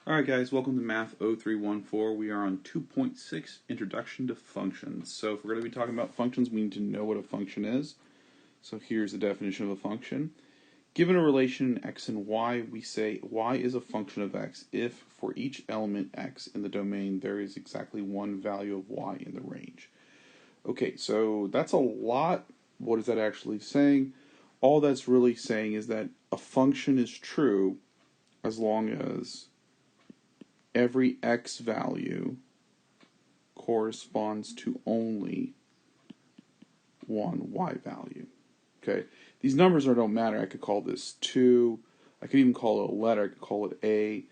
Alright guys, welcome to Math 0314. We are on 2.6, Introduction to Functions. So if we're going to be talking about functions, we need to know what a function is. So here's the definition of a function. Given a relation x and y, we say y is a function of x if for each element x in the domain there is exactly one value of y in the range. Okay, so that's a lot. What is that actually saying? All that's really saying is that a function is true as long as every x value corresponds to only one y value. Okay, these numbers don't matter. I could call this 2. I could even call it a letter. I could call it a.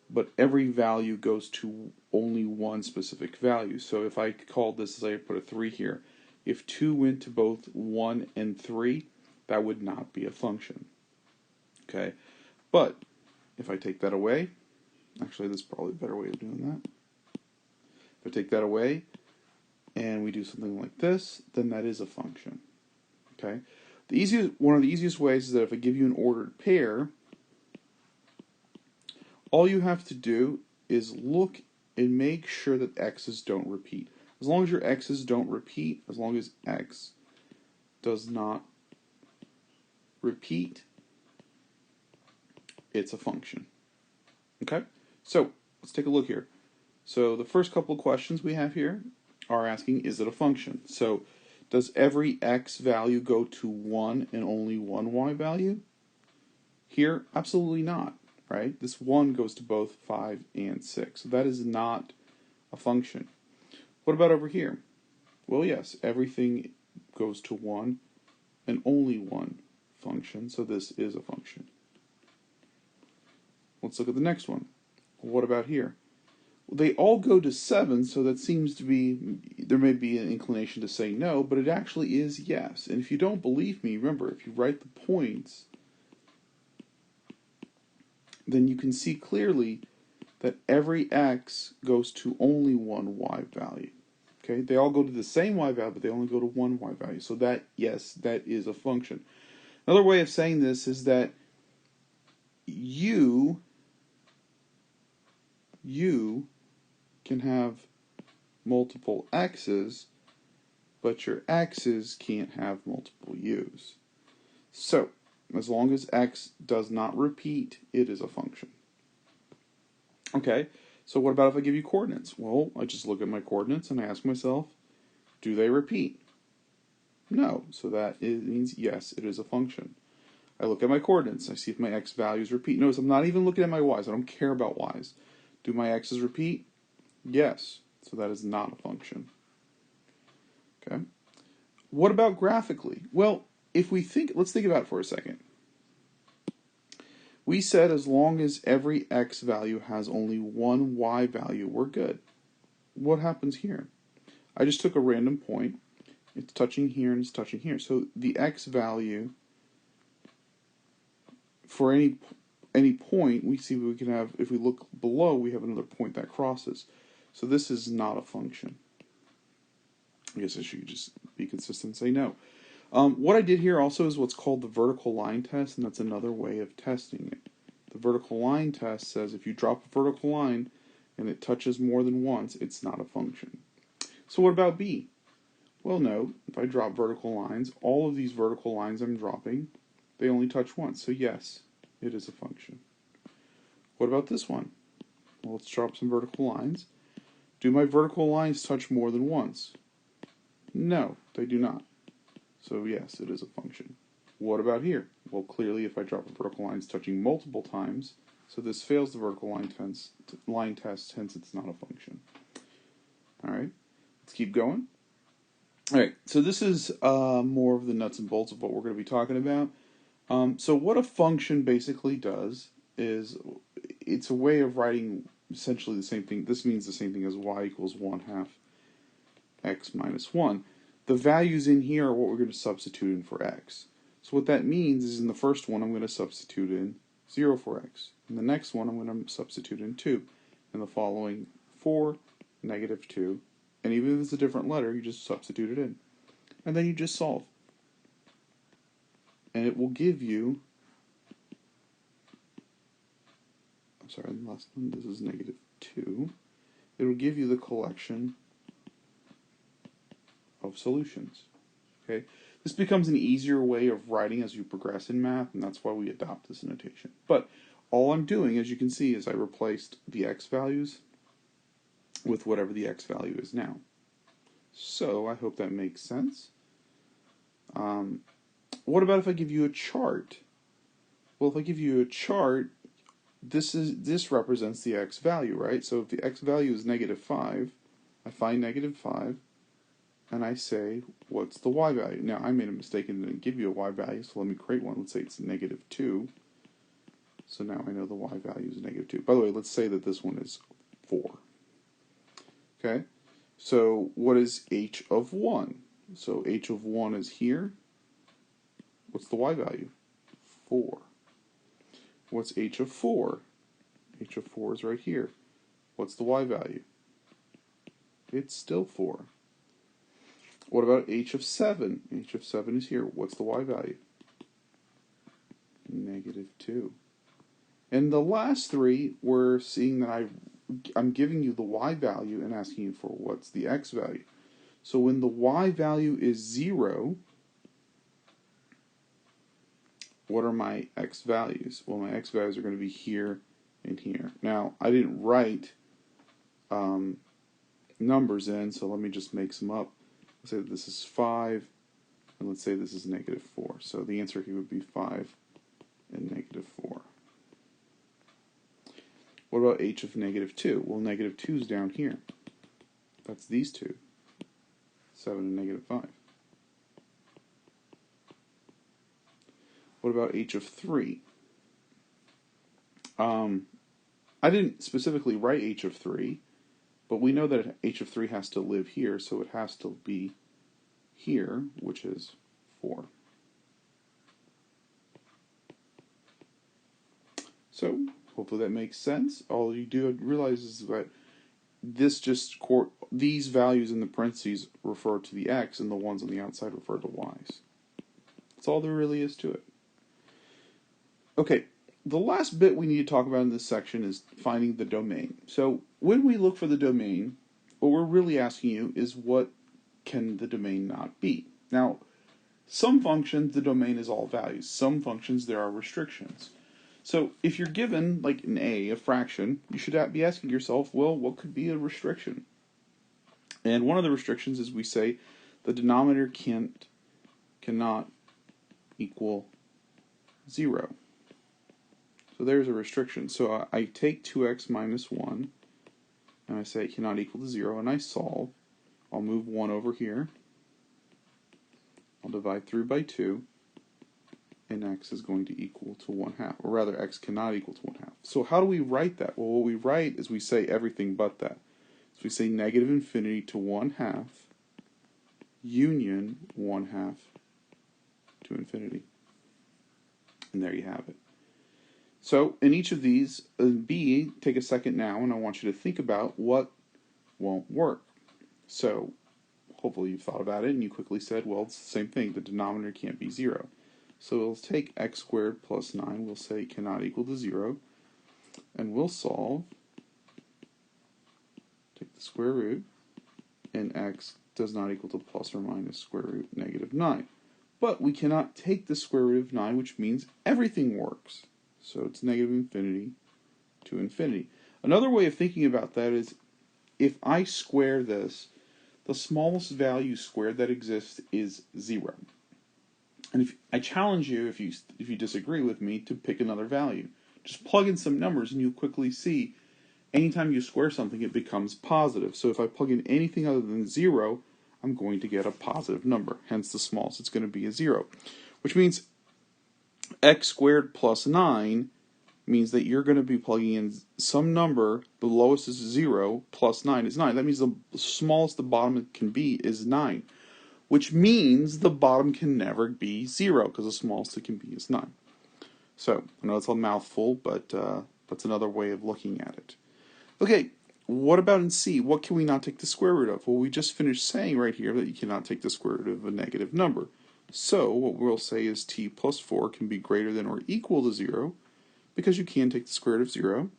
But every value goes to only one specific value. So if I called this, as I put a 3 here, if 2 went to both 1 and 3, that would not be a function. Okay, but if I take that away, actually, this is probably a better way of doing that. If I take that away and we do something like this, then that is a function. Okay? One of the easiest ways is that if I give you an ordered pair, all you have to do is look and make sure that x's don't repeat. As long as your x's don't repeat, as long as x does not repeat, it's a function. Okay? So, let's take a look here. So, the first couple of questions we have here are asking, is it a function? So, does every x value go to 1 and only one y value? Here, absolutely not, right? This 1 goes to both 5 and 6. So that is not a function. What about over here? Well, yes, everything goes to 1 and only one function, so this is a function. Let's look at the next one. What about here? Well, they all go to 7, so that seems to be, there may be an inclination to say no, but it actually is yes. And if you don't believe me, remember, if you write the points, then you can see clearly that every x goes to only one y value. Okay, they all go to the same y value, but they only go to one y value. So that, yes, that is a function. Another way of saying this is that you can have multiple x's, but your x's can't have multiple u's. So, as long as x does not repeat, it is a function. Okay, so what about if I give you coordinates? Well, I just look at my coordinates and I ask myself, do they repeat? No, so that means yes, it is a function. I look at my coordinates, I see if my x values repeat. Notice I'm not even looking at my y's, I don't care about y's. Do my x's repeat? Yes, so that is not a function. Okay. What about graphically? Well, let's think about it for a second. We said as long as every x value has only one y value, we're good. What happens here? I just took a random point. It's touching here and it's touching here. So the x value for any point, we see we can have, if we look below, we have another point that crosses. So this is not a function. I guess I should just be consistent and say no. What I did here also is what's called the vertical line test, and that's another way of testing it. The vertical line test says if you drop a vertical line and it touches more than once, it's not a function. So what about B? Well, no, if I drop vertical lines, all of these vertical lines I'm dropping, they only touch once. So yes, it is a function. What about this one? Well, let's drop some vertical lines. Do my vertical lines touch more than once? No, they do not. So yes, it is a function. What about here? Well, clearly if I drop a vertical line, it's touching multiple times, so this fails the vertical line test, hence it's not a function. Alright, let's keep going. Alright, so this is more of the nuts and bolts of what we're going to be talking about. So what a function basically does is it's a way of writing essentially the same thing. This means the same thing as y equals 1/2 x minus 1. The values in here are what we're going to substitute in for x. So what that means is in the first one I'm going to substitute in 0 for x. In the next one I'm going to substitute in 2. In the following 4, negative 2. And even if it's a different letter, you just substitute it in. And then you just solve. And it will give you sorry, the last one, this is negative 2. It will give you the collection of solutions. Okay, this becomes an easier way of writing as you progress in math, and that's why we adopt this notation. But all I'm doing, as you can see, is I replaced the x values with whatever the x value is now. So I hope that makes sense. What about if I give you a chart? Well, if I give you a chart, this represents the x value, right? So if the x value is negative 5, I find negative 5, and I say, what's the y value? Now, I made a mistake and didn't give you a y value, so let me create one. Let's say it's negative 2. So now I know the y value is negative 2. By the way, let's say that this one is 4. Okay? So what is h of 1? So h of 1 is here. What's the y value? 4. What's h of 4? H of 4 is right here. What's the y value? It's still 4. What about h of 7? H of 7 is here. What's the y value? Negative 2. And the last three, we're seeing that I'm giving you the y value and asking you for what's the x value. So when the y value is 0, what are my x values? Well, my x values are going to be here and here. Now, I didn't write numbers in, so let me just make some up. Let's say that this is 5, and let's say this is negative 4. So the answer here would be 5 and negative 4. What about h of negative 2? Well, negative 2 is down here. That's these two, 7 and negative 5. What about h of 3? I didn't specifically write h of 3, but we know that h of 3 has to live here, so it has to be here, which is 4. So, hopefully that makes sense. All you do realize is that these values in the parentheses refer to the x, and the ones on the outside refer to y's. That's all there really is to it. Okay, the last bit we need to talk about in this section is finding the domain. So when we look for the domain, what we're really asking you is what can the domain not be? Now, some functions, the domain is all values. Some functions, there are restrictions. So if you're given, like an a fraction, you should be asking yourself, well, what could be a restriction? And one of the restrictions is we say the denominator cannot equal 0. So there's a restriction. So I take 2x minus 1, and I say it cannot equal to 0, and I solve. I'll move 1 over here. I'll divide through by 2, and x is going to equal to 1/2. Or rather, x cannot equal to 1/2. So how do we write that? Well, what we write is we say everything but that. So we say negative infinity to 1/2 union 1/2 to infinity. And there you have it. So in each of these, B, take a second now, and I want you to think about what won't work. So hopefully you've thought about it, and you quickly said, well, it's the same thing. The denominator can't be 0. So we'll take x squared plus 9. We'll say it cannot equal to 0. And we'll solve. Take the square root. And x does not equal to plus or minus square root negative 9. But we cannot take the square root of 9, which means everything works. So it's negative infinity to infinity. Another way of thinking about that is if I square this, the smallest value squared that exists is 0. And if I challenge you, if you disagree with me, to pick another value. Just plug in some numbers and you'll quickly see anytime you square something, it becomes positive. So if I plug in anything other than 0, I'm going to get a positive number. Hence the smallest, it's going to be a 0. Which means x squared plus 9 means that you're going to be plugging in some number, the lowest is 0, plus 9 is 9. That means the smallest the bottom can be is 9. Which means the bottom can never be 0, because the smallest it can be is 9. So, I know it's a mouthful, but that's another way of looking at it. Okay, what about in C? What can we not take the square root of? Well, we just finished saying right here that you cannot take the square root of a negative number. So, what we'll say is t plus 4 can be greater than or equal to 0, because you can take the square root of 0.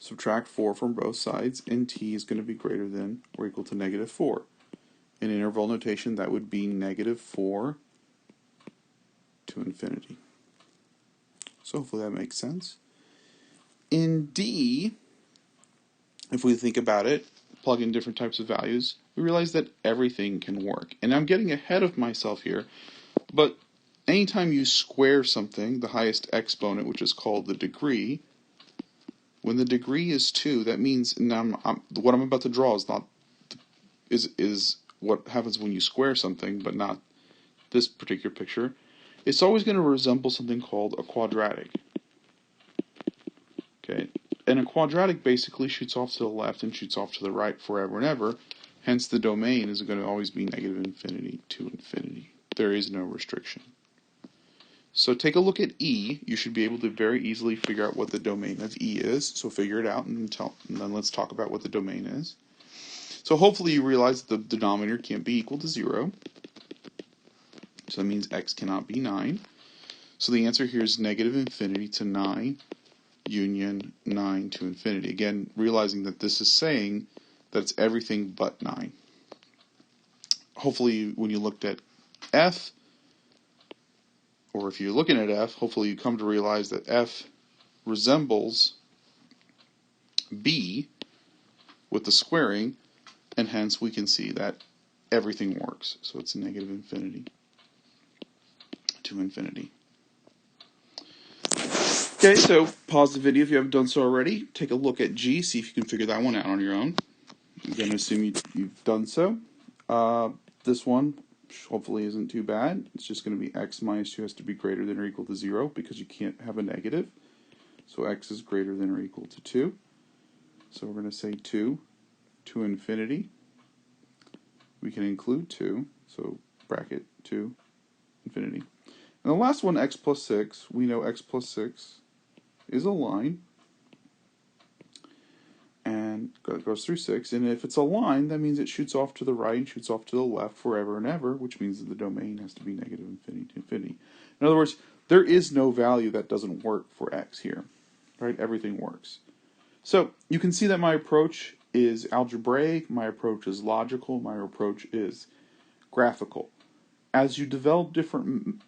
subtract 4 from both sides, and t is going to be greater than or equal to negative 4. In interval notation, that would be negative 4 to infinity. So hopefully that makes sense. In D, if we think about it, plug in different types of values, we realize that everything can work. And I'm getting ahead of myself here, but anytime you square something, the highest exponent, which is called the degree, when the degree is 2, that means now what I'm about to draw is not is what happens when you square something, but not this particular picture. It's always going to resemble something called a quadratic. Okay, and a quadratic basically shoots off to the left and shoots off to the right forever and ever. Hence, the domain is going to always be negative infinity to infinity. There is no restriction. So take a look at E. You should be able to very easily figure out what the domain of E is. So figure it out and then let's talk about what the domain is. So hopefully you realize that the denominator can't be equal to 0. So that means x cannot be 9. So the answer here is negative infinity to 9 union 9 to infinity. Again, realizing that this is saying that it's everything but 9. Hopefully when you looked at F, or if you're looking at F, hopefully you come to realize that F resembles B with the squaring, and hence we can see that everything works. So it's negative infinity to infinity. Okay, so pause the video if you haven't done so already. Take a look at G, see if you can figure that one out on your own. I'm going to assume you've done so. This one hopefully isn't too bad. It's just going to be x minus 2 has to be greater than or equal to 0 because you can't have a negative. So x is greater than or equal to 2. So we're going to say 2 to infinity. We can include 2, so bracket 2, infinity. And the last one, x plus 6, we know x plus 6 is a line, and it goes through 6, and if it's a line, that means it shoots off to the right and shoots off to the left forever and ever, which means that the domain has to be negative infinity to infinity. In other words, there is no value that doesn't work for x here, right? Everything works. So you can see that my approach is algebraic, my approach is logical, my approach is graphical. As you develop different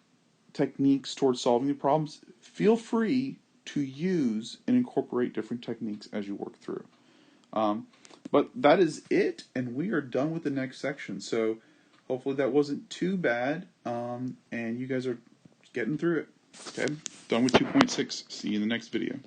techniques towards solving the problems, feel free to use and incorporate different techniques as you work through. But that is it, and we are done with the next section. So hopefully that wasn't too bad, and you guys are getting through it. Okay, done with 2.6. See you in the next video.